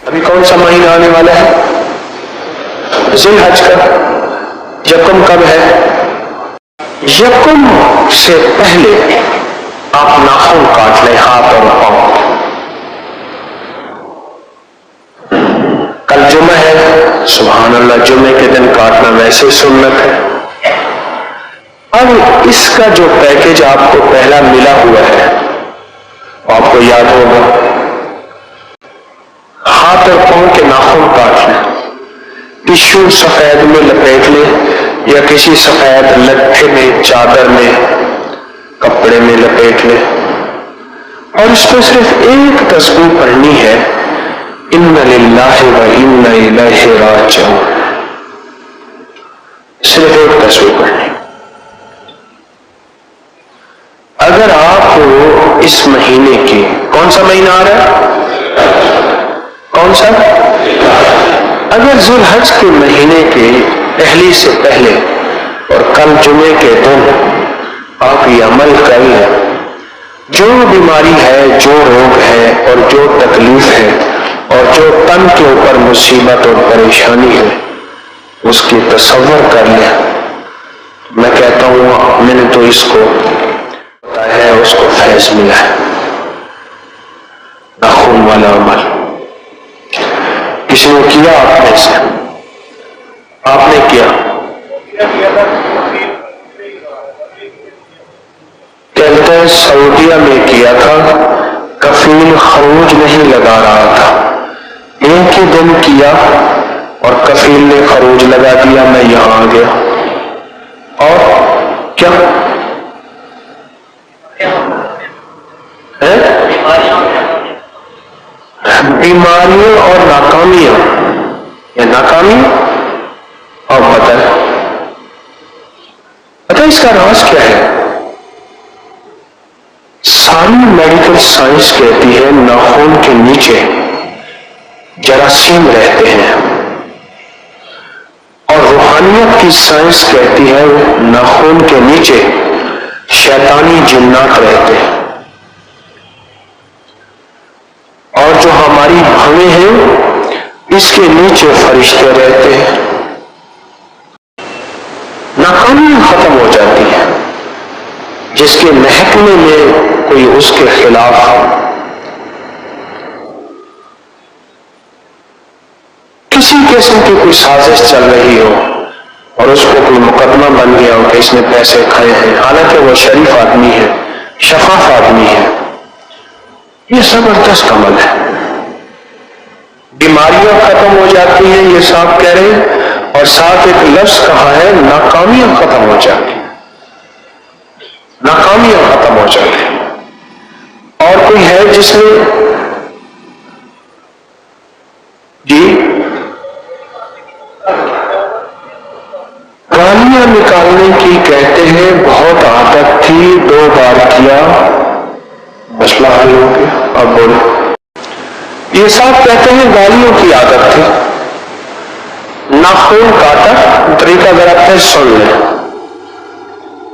ابھی کون سا مہینہ آنے والا ہے؟ ذی الحج کا یکم کب ہے؟ یکم سے پہلے آپ ناخن کاٹ لیں، ہاتھ اور پاؤں۔ کل جمعہ ہے، سبحان اللہ، جمعے کے دن کاٹنا ویسے سنت ہے۔ اب اس کا جو پیکج آپ کو پہلا ملا ہوا ہے آپ کو یاد ہوگا، ہاتھ اور پاؤں کے ناخن کاٹ لیں، ٹشو سفید میں لپیٹ لیں یا کسی سفید لٹھے میں، چادر میں، کپڑے میں لپیٹ لیں، اور اس پہ صرف ایک تسبیح پڑھنی ہے، ان للہ و انا الیہ راجعون، صرف ایک تسبیح پڑھنی۔ اگر آپ اس مہینے کی، کون سا مہینہ آ رہا ہے؟ کون سا؟ اگر ذی الحج کے مہینے کے پہلی سے پہلے اور کل جمعے کے دن آپ یہ عمل کر لیں، جو بیماری ہے، جو روگ ہے اور جو تکلیف ہے اور جو تن کے اوپر مصیبت اور پریشانی ہے، اس کی تصور کر لیں۔ میں کہتا ہوں میں نے تو اس کو پتا ہے، اس کو فیض ملا ہے۔ ناخن والا عمل کسی نے کیا؟ آپ میں سے آپ نے کیا؟ کہتے ہیں سعودیہ میں کیا تھا، کفیل خروج نہیں لگا رہا تھا، ایک ہی دن کیا اور کفیل نے خروج لگا دیا، میں یہاں آ گیا۔ اور کیا بیماریاں اور ناکامیاں، یا ناکامی اور پتہ اس کا راز کیا ہے؟ ساری میڈیکل سائنس کہتی ہے ناخن کے نیچے جراثیم رہتے ہیں، اور روحانیت کی سائنس کہتی ہے ناخن کے نیچے شیطانی جنات رہتے ہیں، اور جو ہماری بھویں ہیں اس کے نیچے فرشتے رہتے ہیں۔ ناکامی ختم ہو جاتی ہے جس کے محکمے میں کوئی اس کے خلاف کسی قسم کی کوئی سازش چل رہی ہو اور اس کو کوئی مقدمہ بن گیا ہو کہ اس نے پیسے کھائے ہیں، حالانکہ وہ شریف آدمی ہے، شفاف آدمی ہے، یہ زبردست عمل ہے۔ بیماریاں ختم ہو جاتی ہیں، یہ صاحب کہہ رہے ہیں، اور ساتھ ایک لفظ کہا ہے ناکامیاں ختم ہو جاتی ہیں، ناکامیاں ختم ہو جاتی ہیں۔ اور کوئی ہے جس نے جی گالیاں نکالنے کی کہتے ہیں بہت عادت تھی، 2 بار کیا مسئلہ حل ہو گیا۔ اب بولو، یہ صاحب کہتے ہیں گالیوں کی عادت تھی، ناخن کاٹا، طریقہ ذرا پھر سن لیں،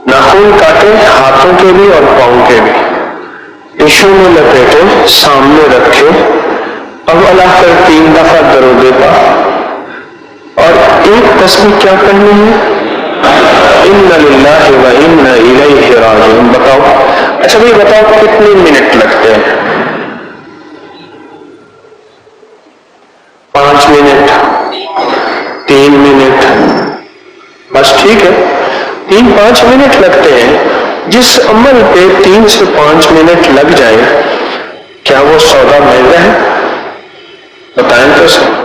ناخن کاٹے ہاتھوں کے بھی اور پاؤں کے بھی، ٹشو میں لپیٹے، سامنے رکھے، اب اللہ کر 3 دفعہ درود پاک، اور ایک تسبیح کیا کرنی ہے؟ ان للہ و انا الیہ راجعون۔ بتاؤ، اچھا بھائی بتاؤ کتنے منٹ لگتے ہیں؟ 5 منٹ، 3 منٹ، بس ٹھیک ہے، 3-5 منٹ لگتے ہیں۔ جس عمل پہ 3 سے 5 منٹ لگ جائیں، کیا وہ سودا مہنگا ہے؟ بتائیں تو صحیح۔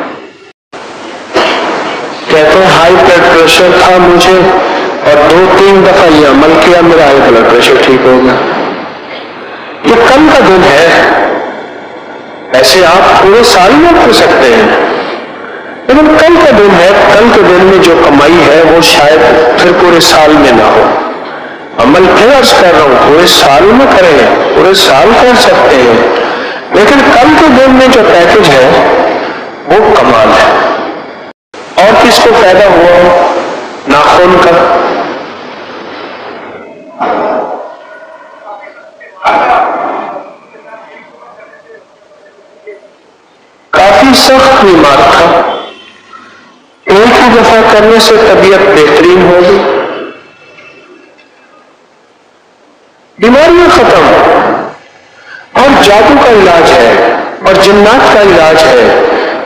کہتے ہیں ہائی بلڈ پریشر تھا مجھے اور 2-3 دفعہ یہ عمل کیا، میرا ہائی بلڈ پریشر ٹھیک ہو گیا۔ یہ کل کا دن ہے، ایسے آپ پورے سال میں کر سکتے ہیں، لیکن کل کا دن ہے، کل کے دن میں جو کمائی ہے وہ شاید پھر پورے سال میں نہ ہو۔ عمل پھر عرض کر رہا ہوں، پورے سال میں کریں، پورے سال کر سکتے ہیں، لیکن کل کے دن میں جو پیکج ہے وہ کمال ہے۔ اور کس کو فائدہ ہوا ہو ناخن کا؟ کافی کافی سخت بیمار تھا، ایک ہی دفعہ کرنے سے طبیعت بہترین ہوگی، بیماریاں ختم، اور جادو کا علاج ہے، اور جنات کا علاج ہے،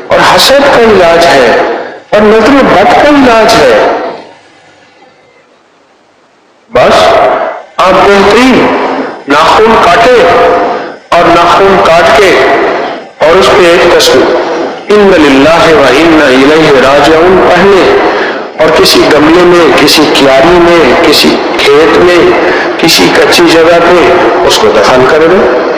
اور حسد کا علاج ہے، اور نظر بد کا علاج ہے۔ بس آپ بہترین ناخن کاٹے اور ناخن کاٹ کے اور اس پہ ایک تصویر ان للہ و انا الیہ راجعون پہنے، اور کسی گملے میں، کسی کیاری میں، کسی کھیت میں، کسی کچی جگہ پہ اس کو دفن کر دیں۔